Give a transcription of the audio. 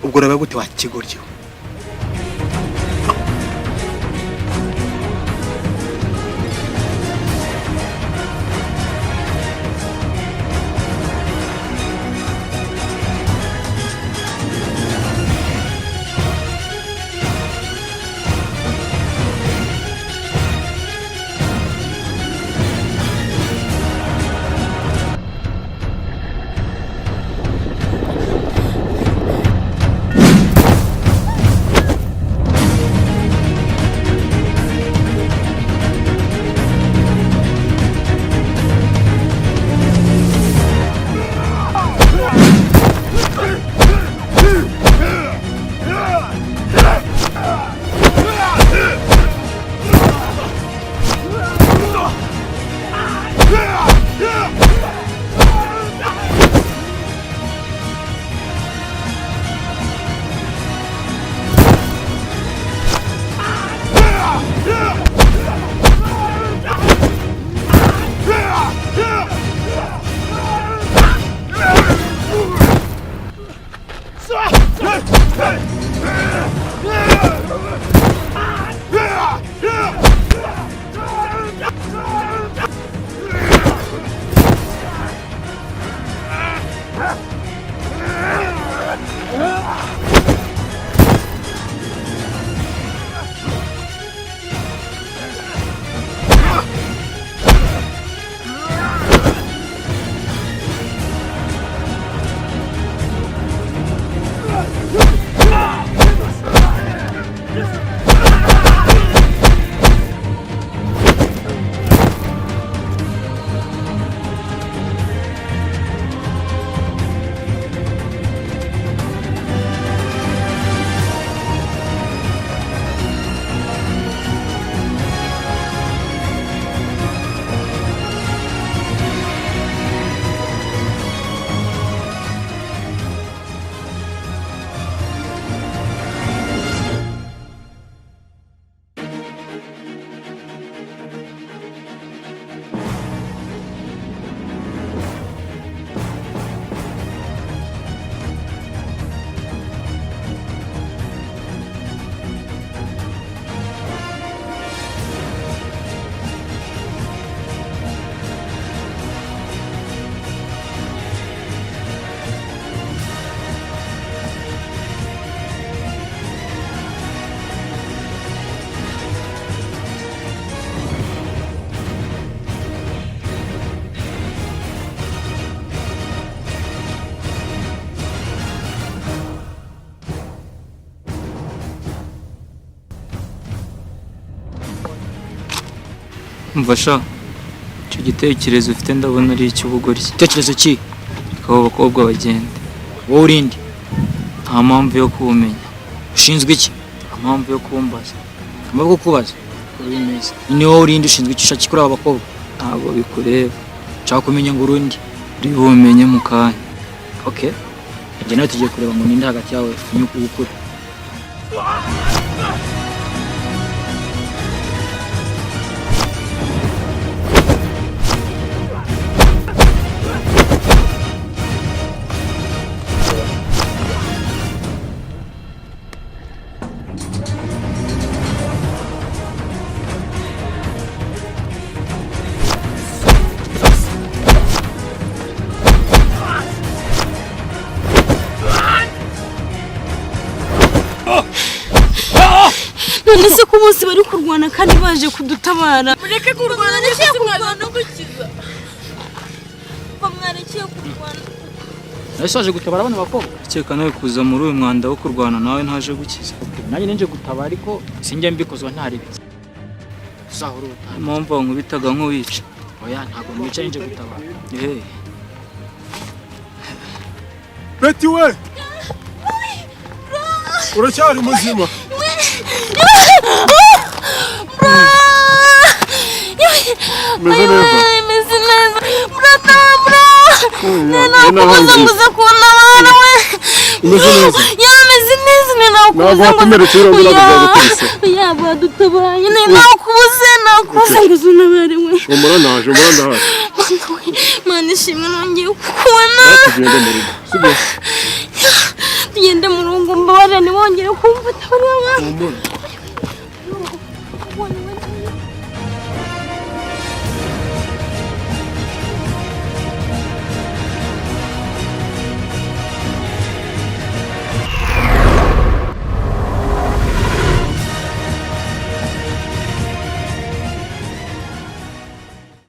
ubwo raba gute wakigoryo Mfasha icyo gitekerezo ufite ndabona ari icy'ubugoryi. Igitekerezo ki? Abo bakobwa bagenda. Wowe urinde? Nta mpamvu yo kumenya. Ushinzwe iki? Nta mpamvu yo kumbaza. Amabwo kubaza. Kubimeze. Ni wowe urinde ushinzwe icyo ushaka kuri aba bakobwa? Ntabwo bikureba. Nshaka kumenya ngo urundi. Uri bumenye mu kanya. Okay. Njye nawe tugiye kureba ngo ninde hagati yawe nyuko ukuri. Nise ko bose bari kurwana kandi baje kudutabara. Mureke kurwana ndetse mwaza no gukiza. Bamwarekeye kurwana. Nahise waje gutabara abana bakobwa. Cyeka nawe kuza muri uyu mwanda wo kurwana nawe ntaje gukiza. Nanjye nje gutabara ariko sinjye mbikozwa ntaribitse. Uzahura ubutaha. Impamvu wankubitaga nk'uwica. Oya ntabwo mwica nje gutabara. Beti we uracyari muzima? Meze neza? Meze neza. Nakubuza kubona abana we. Meze neza? Meze neza Ntabwo wakomeretse urongera kuzagukubise? Badutabaye nakubuze ngo unabare we. Umura ndahaje. Mana ishimwe nongeye kukubona. Tugende mu rugo. Sibyo? Tugende mu rugo mbabarira ntibongere kumva utabariye abantu.